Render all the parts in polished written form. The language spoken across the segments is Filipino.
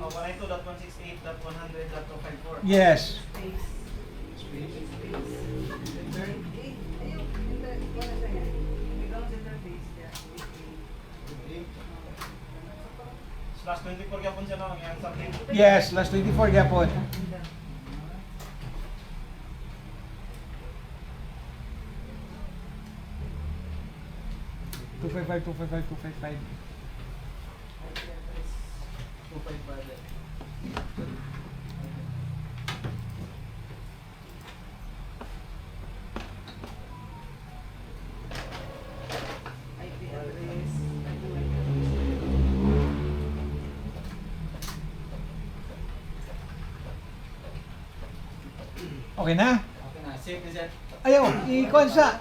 192.168.100.254. Yes. Slash 24 ka po siya no, yung something. Yes, last 24 gyapon. Two five five, 255. 255. Okay na? Okay na, safe na siya. Ayaw, i-kuan sa.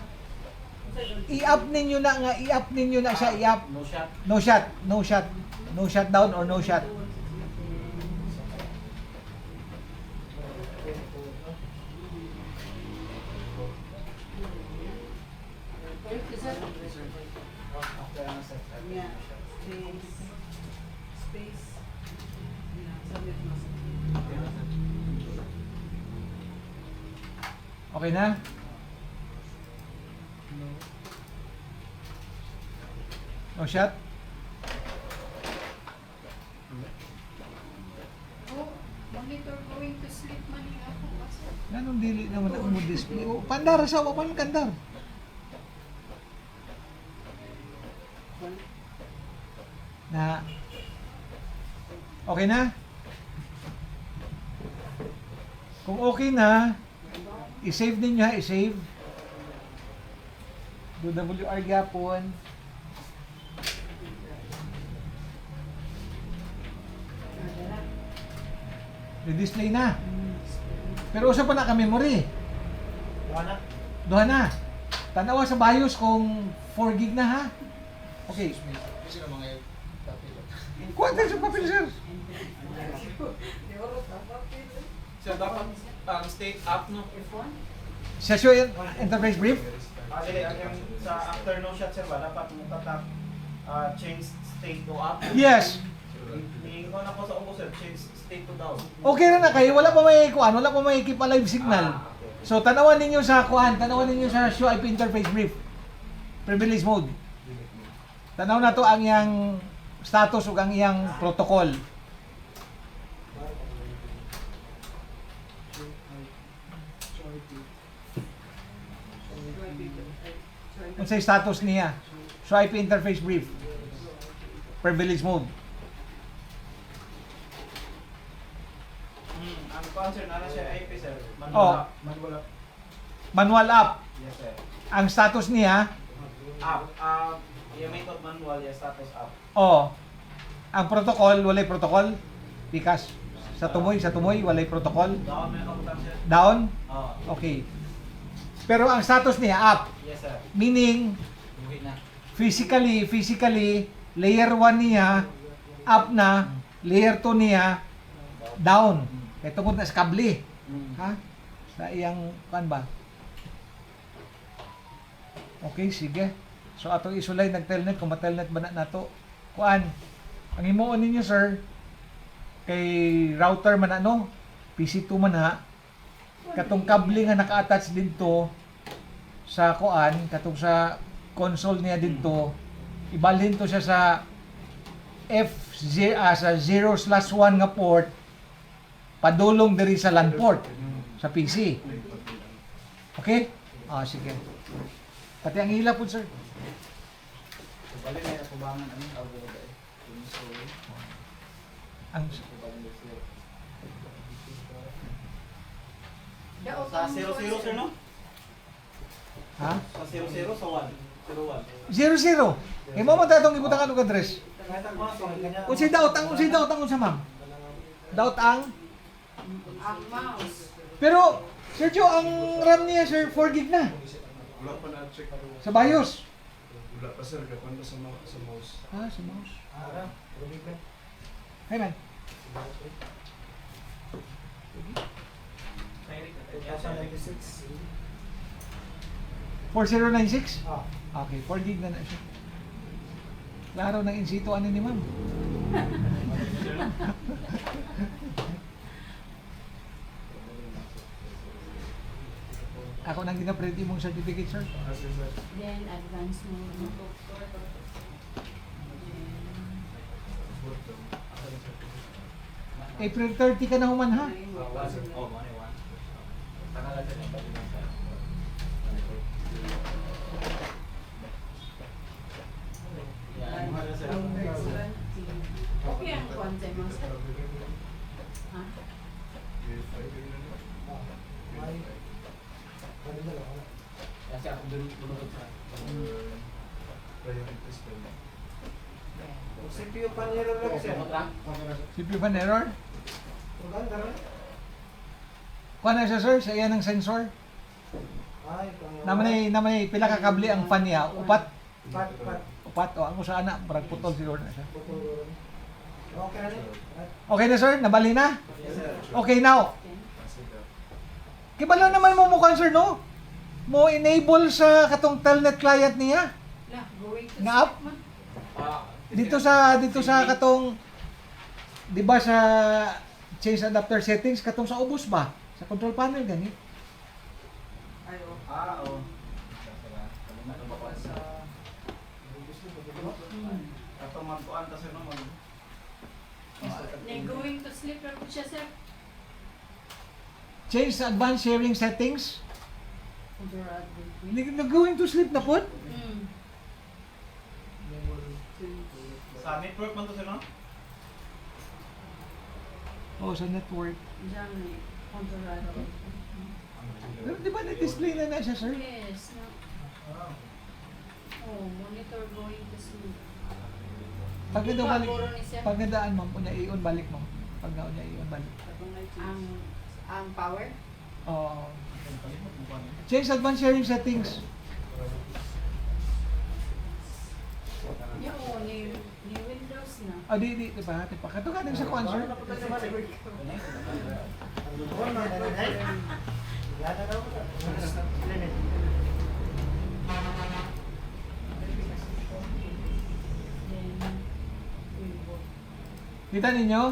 I-up ninyo na nga, i-up ninyo na siya, i-up. No shot. No shot, no shot. No shot down or no shot. Okay na? No shot? Oh, monitor going to sleep man yung ako kasi. Ganun dili naman ako mo display. Oh, pandar sa wapan kandar. Na. Okay na? Kung okay na, i-save ninyo ha, i-save. Do WR gapon. I-display na. Pero usa pa na ka memory. Wala. Duha na. Tanawa sa BIOS kung 4 gig na ha. Okay. Kasi na mga papel. Kuha tayo sa papel, sir. Sir, dapat state up no? Sa show interface brief. Kasi ang sa after no shot sir ba, dapat mo tatak change state to up. Yes. Ko na po sa ubo sir, change state to down. Okay na kayo. Wala pa may kuan, wala pa may keep alive signal. Okay. So tanawan ninyo sa kuan, tanawan ninyo sa show IP interface brief. Privilege mode. Tanaw na to ang iyang status ug ang iyang protocol. Unsay status niya? Show IP interface brief. Privilege mode. Ang concern na siya IP sir. Oh. Manual up. Manual up. Yes sir. Ang status niya, Up. Yung method manual, yung status up. oh. Ang protocol, walay protocol. Because sa tumoy, walay protocol. Down may kabutan sir. Down. Oo. Okay. Pero ang status niya up. Yes sir. Meaning Buhay na. physically layer 1 niya up na, layer 2 niya down. Kaya tungkol na sa kable. Ha? Sa iyang kan ba? Okay, sige. So atong isulay nag-telnet kung ma-telnet ba na nato. Kuan. Ang himuon ninyo sir kay router man ano, PC2 man ha. Katong kable nga naka-attach dito sa kuan, katong sa console niya dito, ibalhin to siya sa sa 0/1 nga port padulong diri sa LAN port sa PC. Okay? Ah, sige. Pati ang hila po, sir. Bali na yung kubangan ano abo ba eh. Ang Sa 00 sir no? ha? Sa 00 sa 1. 01. 0-0. Eh mo man tatong ibutangan og address. Kahit ang mga kanya. Unsi daot ang unsa ma'am? Daot ang Ang mouse. pero Sergio, ang RAM niya sir 4 gig na Wala pa na-check. sa BIOS. Wala pa sir, kapan pa sa mouse. Ah, sa mouse. Ara, rubik na. Hey man. 96. 4096? Ah. Okay, 4 gig na siya. Klaro ng in situ ano ni ma'am. Ako nang ginaprint mong certificate, sir. Kasi sir, Then, advance mo. April 30 ka na human, ha? Okay ang konti mo, sir. Ha? Kasi ako dulog sa priorities pa rin. CPU panero lang sir. CPU fan error? Maganda rin. Kuha na siya, sir, sa iyan ng sensor. Ay, Naman ay pila ka kable ang fan niya. Upat. Pat. Upat. O, ako sa anak. Parang putol siguro na siya. Okay na rin. Okay na, sir? Nabali na? Yes sir. Okay now. Kasi ka, Kibala naman mo mukha, sir, no? Mo enable sa katong telnet client niya. Lah, going to Nga up? sleep man. Dito sa katong 'di ba sa change adapter settings katong sa ubos ba? Sa control panel gani. Oo. Katong magkuan ta sir no mag Then, going to sleep na po siya, sir. Change sa advanced sharing settings. Overall. Going to sleep na pod. sa network man to sir no? Oh, sa network. Diyan, controlado. Pero di ba na-display na siya, sir? Yes. No. Oh, monitor going to sleep. Pag Di daw pa, balik, puro ni sir. pag nadaan ma'am, unya iyon balik ma'am. Pag na unya iyon balik. Ang power? Oh. Change advanced sharing settings. Yung ni Windows na. Ah, di ba? Katugan din sa kuan, sir. Then, Windows. Kita ninyo?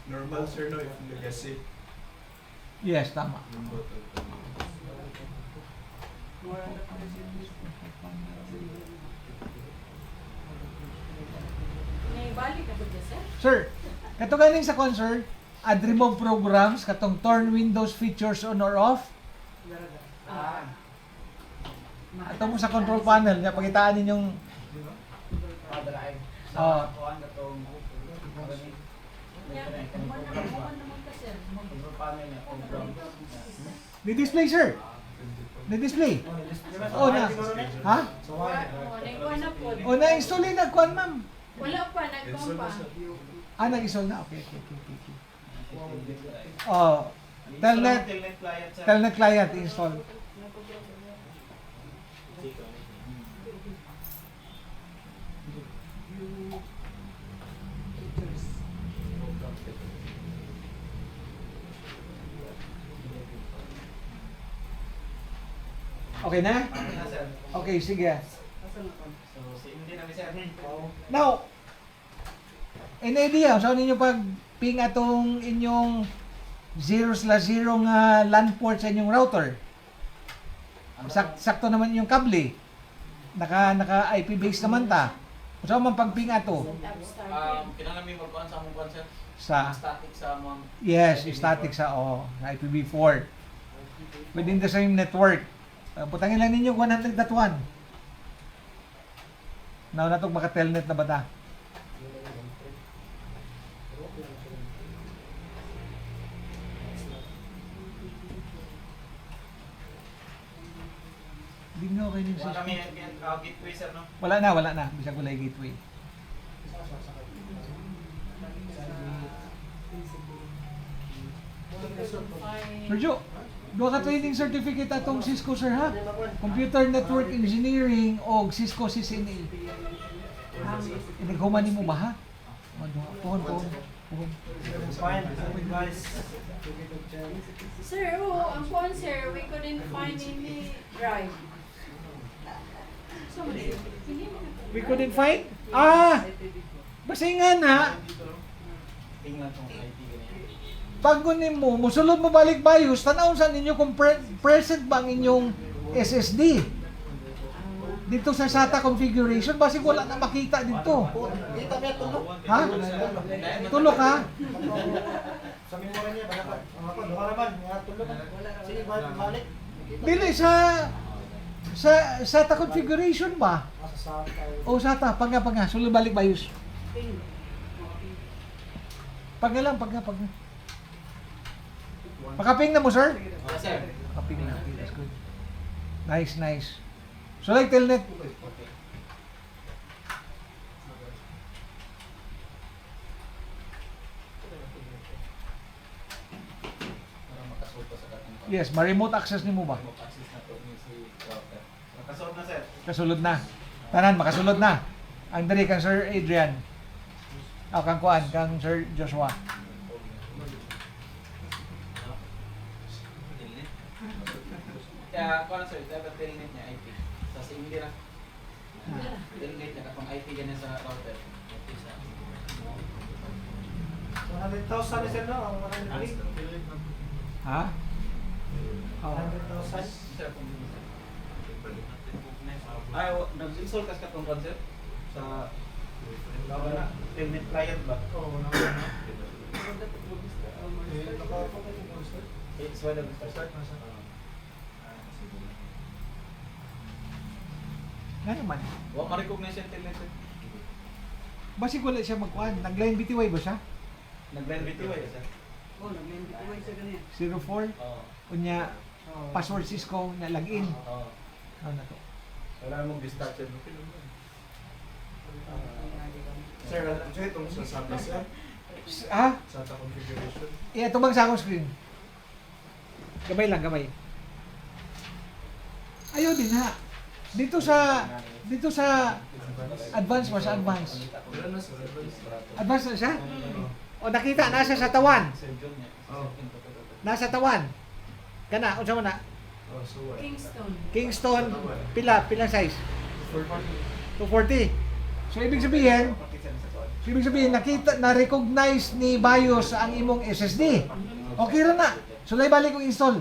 normal sir no, if legacy, Yes, tama. yung bottle. Naibalik na po dyan, sir? Sir, katugan din sa concert, add remove programs, katong turn Windows features on or off. Ato mo sa control panel, niya pakitaan ninyong drive. Oo. Kuan katong Yeah, naman ka, sir. control panel niya program. di-display, sir. Di-display. Oh, na. Ha? Naikuha na po. O, na-install yung nagkuhan, ma'am. Wala pa, nagkuha pa. Ah, nag-install na. Okay. Oh, telnet client sir. telnet client install. Okay na? Okay na sir. Okay, sige. So si hindi na sir. Now, in idea, saan ninyo pag ping atong inyong 0/0 nga LAN port sa inyong router? Sakto naman yung kable. Naka IP base naman ta. Saan man pag ping ato? Kinahanglan may magkuhan sa among kuhan sir. Sa Static sa among yes, static sa IPv4. Within the same network. Putangin lang ninyo 100.1. Now na itong maka-telnet na bata. Hindi nga okay yung Wala kami system. gateway sir no. Wala na. Bisag wala yung gateway. Sir Joe, doon ka training certificate atong Cisco, sir, ha? Computer Network Engineering o Cisco CCNA. Inaghuman mo ba, ha? Puhon. Fine. Guys. Sir, ang phone, sir, we couldn't find any drive. Sa mali. Hindi mo na. We couldn't find? Ah! Basingan ha! Tingnan kung IT ganyan. Pag kunin mo, musulod mo balik BIOS, tanawin sa ninyo kung present ba ang inyong SSD. Dito sa SATA configuration, basi wala na makita dito. Kita niya tulog. Ha? Tulok ha? Sa memorya niya, dapat. Ako, luha naman. Nga tulog. Sige, balik. Dili sa SATA configuration ba? Nasa sa O SATA, pagka, sulod balik BIOS. Pagka lang. Pakaping na mo, sir? Ah, sir. Pakaping na. Okay, that's good. Nice. So like telnet. Okay. Para makasulta sa dating Yes, ma-remote access nimo ba? Access na to ni si router. Nakasuot na, sir. Kasulod na. Tanan, makasulod na. Ang dali kang Sir Adrian. O kang Kuan, kang Sir Joshua. Kaya kung ano sir, dapat telnet niya IP. Sa hindi na. Telnet niya kapag IP ganyan sa router. 100,000 na, sir, no? Ang 100,000. Ha? Oh. 100,000. Sir, kung hindi sir. Ay, nag-install ka sa kung sir? Sa Laban na. Telnet client ba? Oo, it's one of the start. Nga naman. Wa ma-recognize yung telnet sir. Basi wala siya magkuan. Nag-line BTY ba siya? Nag-blend BTY sir. 04. Oo. Unya, password Cisco na login. Oo. Ano na to? Wala mong distracted. Sir, ito itong sa SATA, sir. Ha? SATA configuration. Ito bang sa akong screen? Gamay lang, gamay. Ayaw din ha. Dito sa advance mo, sa advance. Wala na, sir. Advance na siya? O nakita, nasa sa tawan. Oh. Nasa tawan. Kana, unsa man na? Oh, so what? Kingston. Kingston, pila size? 240. So ibig sabihin, nakita, na-recognize ni BIOS ang imong SSD. Okay ra na. So lay balik kong install.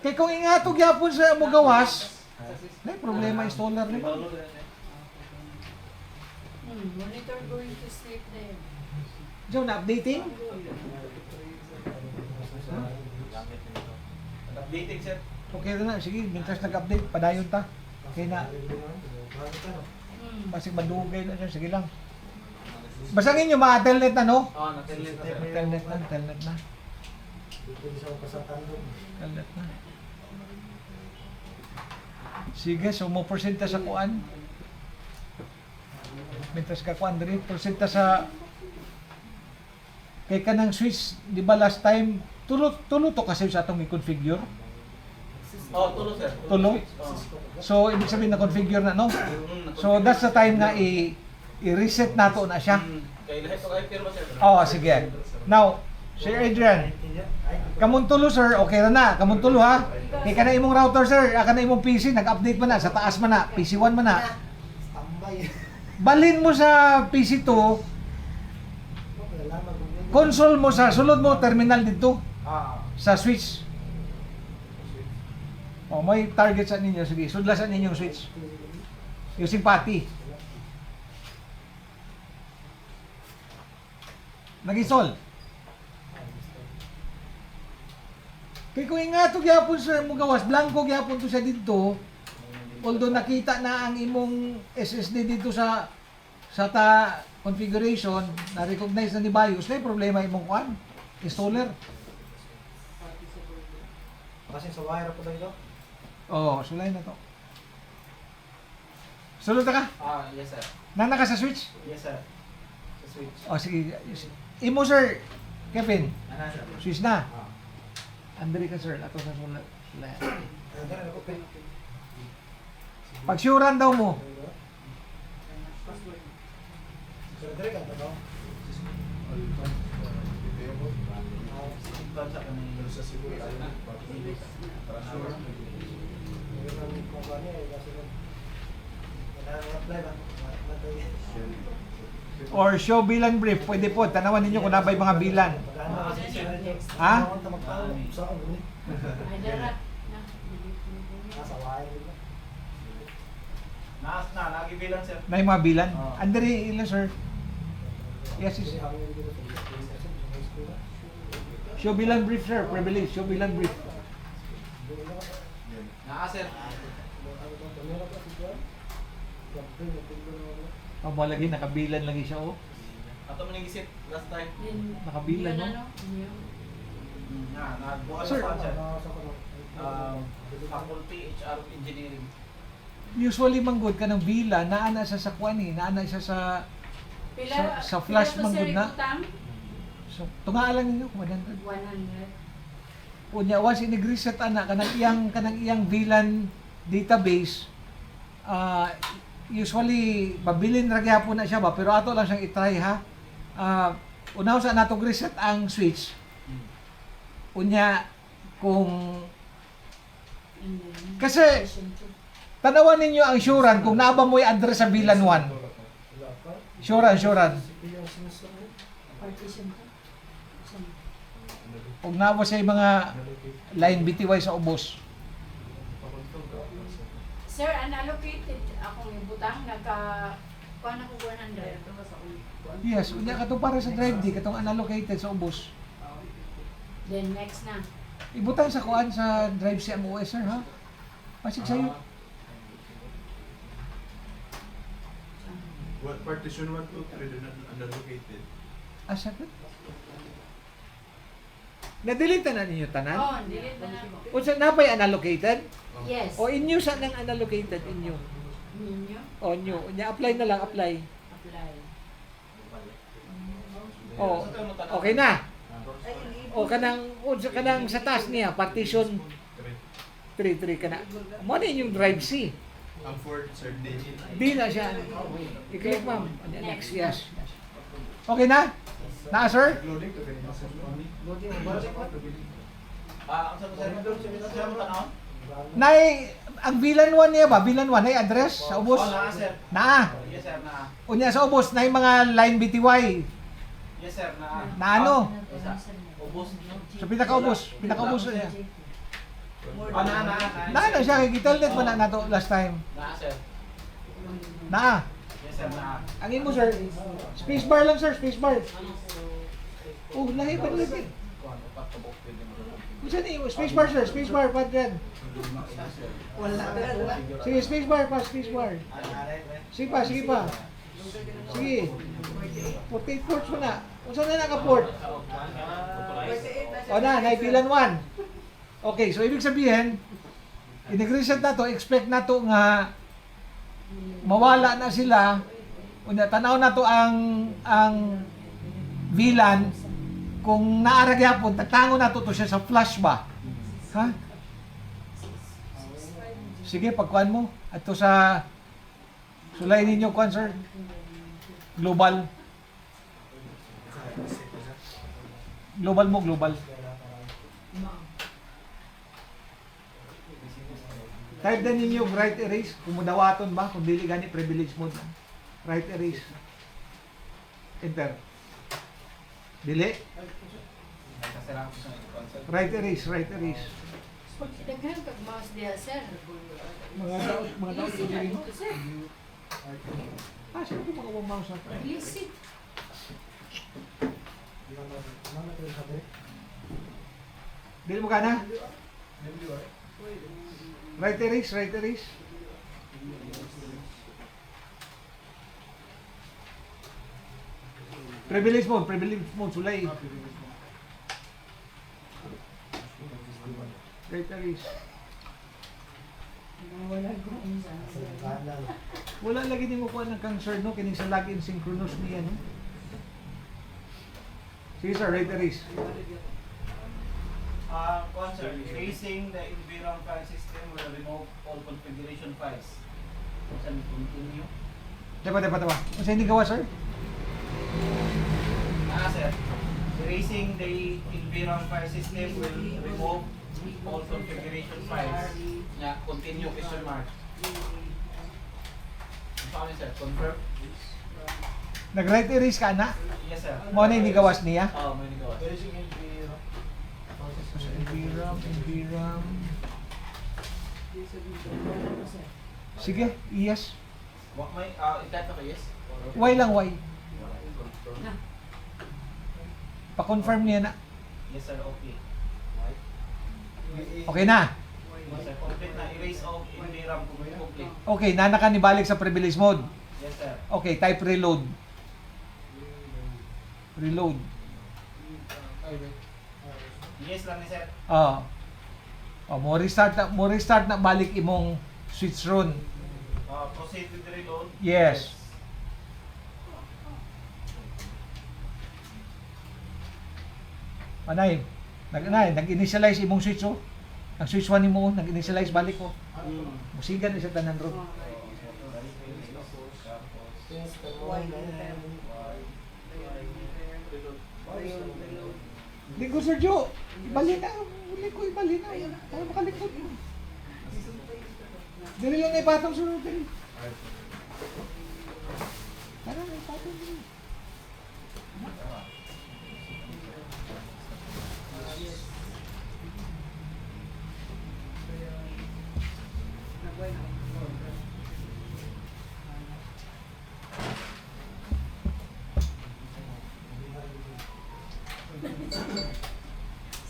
Kay kung ingatog yapon sa mo gawas, may problema installer ni mo. Monitor going to sleep there. Diyo na updating? Updating sir. Okay ra na, sige, mintas nag-update, padayon ta. Kay na basig madugay na siya, sige lang. Basangin nyo, telnet na no? Oo, na-telnet sir. Telnet na. Telnet na. Sige, so mo porsyenta sa kuan. Mintas ka kuan diri, porsyenta sa kay kanang switch, di ba last time tulo to kasi sa atong i-configure. Oo, tulo sir. Tulo? Oo. So ibig sabihin na configure na no? So that's the time na i-reset nato na siya. Kaya lahat ko kayo pero sir. Oh, sige. Now, Sir Adrian, kamon tulo sir, okay ra na. Kamon tulo ha. Kay kana imong router sir, kana imong PC nag-update man na sa taas man na, PC1 man na. Balhin mo sa PC2. Console mo sa sulod mo terminal dito sa switch. Oh, may target sa ninyo, sige. Sudlasan ninyo yung switch. Using PATI. Nag-install. Kaya kung ingatog yapon sir mo gawas, blanco yapon to siya dito. Although nakita na ang imong SSD dito sa SATA configuration, na-recognize na ni BIOS, may problema imong kuan, installer. Kasi sa wire po dito. Oo, sulay na to. Sulod ka? Yes sir. Nana ka sa switch? Yes sir. Sa switch. O sige. Imo sir, Kevin, Ana sir. switch na. Andri ka sir, ato sa sulay. Pagsyuran daw mo. Bansa kami Pero sa siguro, Or show bilan brief, pwede po. Tanawan ninyo kung nabay mga bilan. Ha? Ay, darat. Nagibilang sir. Na yung mga bilan. Oo. Andri, ilan sir? Yes, yes. Show bilan brief sir, privilege. Show bilan brief. Naa sir. Oh, lagi, nakabilan lagi siya oh. Ato man yung isip last time. Nakabilan, no? Nagbukas Sir. ako sir. Faculty HR of Engineering. Usually manggod ka ng bila, naana siya sa kwan eh, naana siya sa sa flash manggod na. So, tungaan lang ninyo kung 100. 100. Unya, once inigreset ana, kanang iyang VLAN database, usually, pabilin ra gyapon na siya ba, pero ato lang siyang itry ha. Unaw sa nato reset ang switch. Unya, kung kasi tanawan ninyo ang suran kung naaba mo yung address sa VLAN 1. Suran. Partition to. Kung naaba sa mga line BTY sa ubos. Sir, unallocated akong ibutang, kuha na ko 100. Yes, unya katong para sa drive D, katong unallocated sa ubos. Then next na. Ibutang sa kuan sa drive si MOS sir ha. Pasig sa'yo. What partition 1, 2, 3 do not unallocated? Sakit. Na-delete na ninyo tanan? Oh, delete na na ko. Unsa na pa'y unallocated? Yes. O inyo sa nang unallocated inyo? Ninyo. O nyo. Nya apply na lang, apply. Apply. O, okay na. O kanang sa taas niya, partition 3 kana. Mo na inyong drive C. Ang 4, sir, digit. Di na siya. I-click ma'am. Next, yes. Okay na? Na sir? Loading to ganyan, sir. Ang sabi sir, sir mo tanong? Nay, ang VLAN 1 niya ba? VLAN 1 ay address sa ubos? naa sir. Naa. Yes sir, naa. Unya sa ubos na yung mga line BTY. Yes sir, naa. Na ano? Ubos. So pinakaubos niya. Naa. Na ano siya, kay Telnet ba na nato last time? Naa sir. Na. Yes sir, naa. Ang imo sir, spacebar lang sir, spacebar. Oh, lahi pa lagi. Kusa ni spacebar sir, spacebar pa dyan. Sige, spacebar pa, spacebar. Sige pa. Sige. 48 ports mo na. Kung saan na naka-port? O na, naipilan 1. Okay, so ibig sabihin, inag-reset na to, expect na to nga mawala na sila. Unya, tanaw na to ang VLAN. Kung naarag yapon, tatango na to siya sa flash ba? Ha? Sige, pagkuhan mo. At to sa sulay ninyo, kuhan sir. Global. Global. Type din ninyo right erase. Kung mudawaton ba, kung dili gani privilege mode lang. Right erase. Enter. Dili. Right erase. Daghan kag mouse diha, sir. Mga daot dili mo. Sir, Sino po mga mouse na? illicit. Dili mo kana? Right erase. Privilege mode, sulay. Right erase. Wala lagi din mo kuha ng cancer, no? Kining sa login synchronous niya, no? Sige sir, right erase. Sir, erasing the environment file system will remove all configuration files. Saan continue? Diba. Kung sa hindi gawa, sir? Naa sir. erasing the Inviram file system will remove all configuration files. Nya, continue question mark. Paano sir? Confirm? Nag-right erase ka na? Yes sir. Mo na hindi gawas niya? Oo, may nagawa. Enviram. Sige, yes. May, ikato ka yes? Why lang, why? Pa-confirm niya na. Yes sir, okay. Okay na. Yes sir, complete na. Erase all Inviram complete. Okay, nanaka ni balik sa privilege mode. Yes sir. Okay, type reload. Reload. Yes lang ni sir. Mo restart na balik imong switch run. Proceed with the reload. Yes. Anay, nag-initialize imong switch oh. Ang switch 1 nimo nag-initialize balik ko. Musigan isa tanan ro. Ligo Sergio, ibali na. Uli ko ibali na. Para makalikod mo. Dili lang ipatong sunod dili. Para na ipatong dili.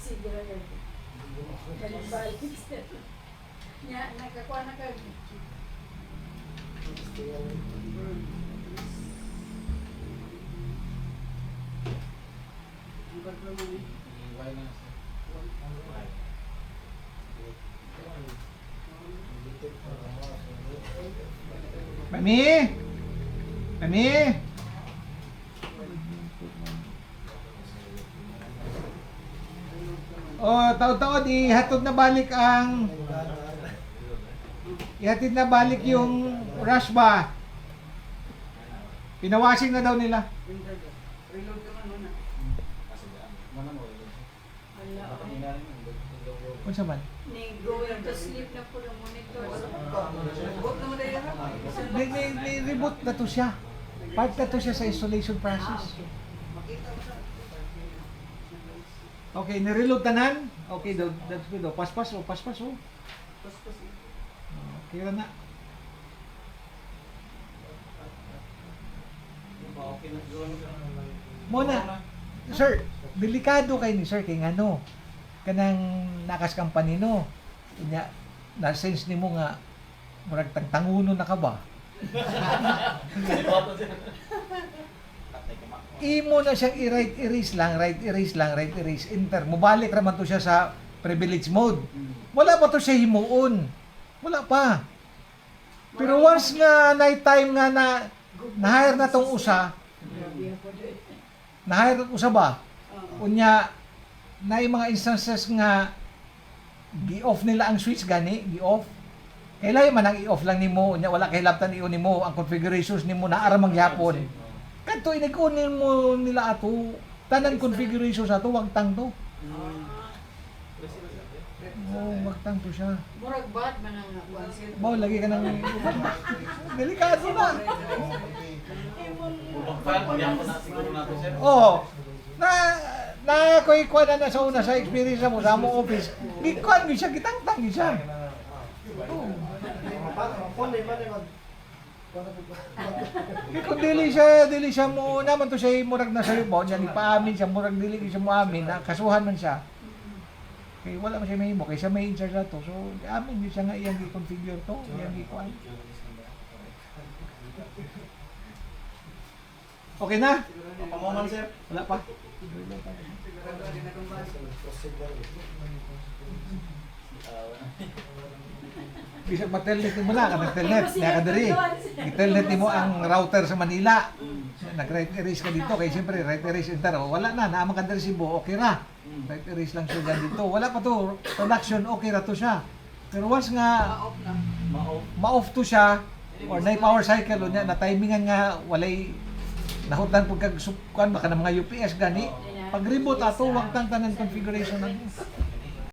Sige lang yan. Balik. Nya, nagkakuha na ka. Iway na sir. Mami! Mami! Taon-taon ihatid na balik yung rush ba. Pinawashing na daw nila. Reload ka man muna. Mana mo? Wala. Kapag Kung saan man? Ni going to sleep na po ng monitor. Bot na mo dahil Ni-reboot na to siya. Part na to siya sa installation process. Okay, ni-reload tanan. Okay, that's good. Paspas. Okay na. okay na doon. Muna, sir, delikado kay ni sir kay ngano. Kanang nakas company no. Inya na-sense nimo nga murag tangtanguno na ka ba? Imo na siyang i-right erase lang, right erase, enter. Mubalik raman to siya sa privilege mode. Wala pa to siya himuon. Wala pa. Pero once nga night time nga na-hire na tong usa, na-hire usa ba? Unya, na yung mga instances nga gi-off nila ang switch gani, gi-off. Kailan man ang i-off lang nimo, unya wala kay labtan i-on nimo ang configurations nimo na ara mangyapon. Kadto inig-onin mo nila ato, tanan configurations ato wag tang to. Wag tang to siya. murag bad man ang nakuha. Mao lagi ka nang delikado na. File, pagyan ko na siguro na to sir. Oh. Na koy kuan na sa una sa experience mo sa among office. Gikuan gyud siya, gitangtang gyud siya. Oh. Kung dili siya mo naman to siya murag na sayo mo, niya ipaamin siya murag dili siya mo amin na kasuhan man siya. Kay wala man siya mahimo kay siya may in charge ato. So amin gyud siya nga iyang gi-configure to, iyang gikuan. Okay na? Pamuman sir. Wala pa. Bisa mag-telnet mo na, nag-telnet, nakadiri. I-telnet mo ang router sa Manila. Nag-right erase ka dito, kaya siyempre right erase enter. O, wala na, naamang ka resibo, okay ra. Right erase lang siya dito. Wala pa to, production, okay ra to siya. Pero once nga ma-off to siya, or na power cycle, na timingan nga, walay nahutan po kag sukuan baka ng mga UPS gani. Pag reboot ato, wag tang tanan configuration ng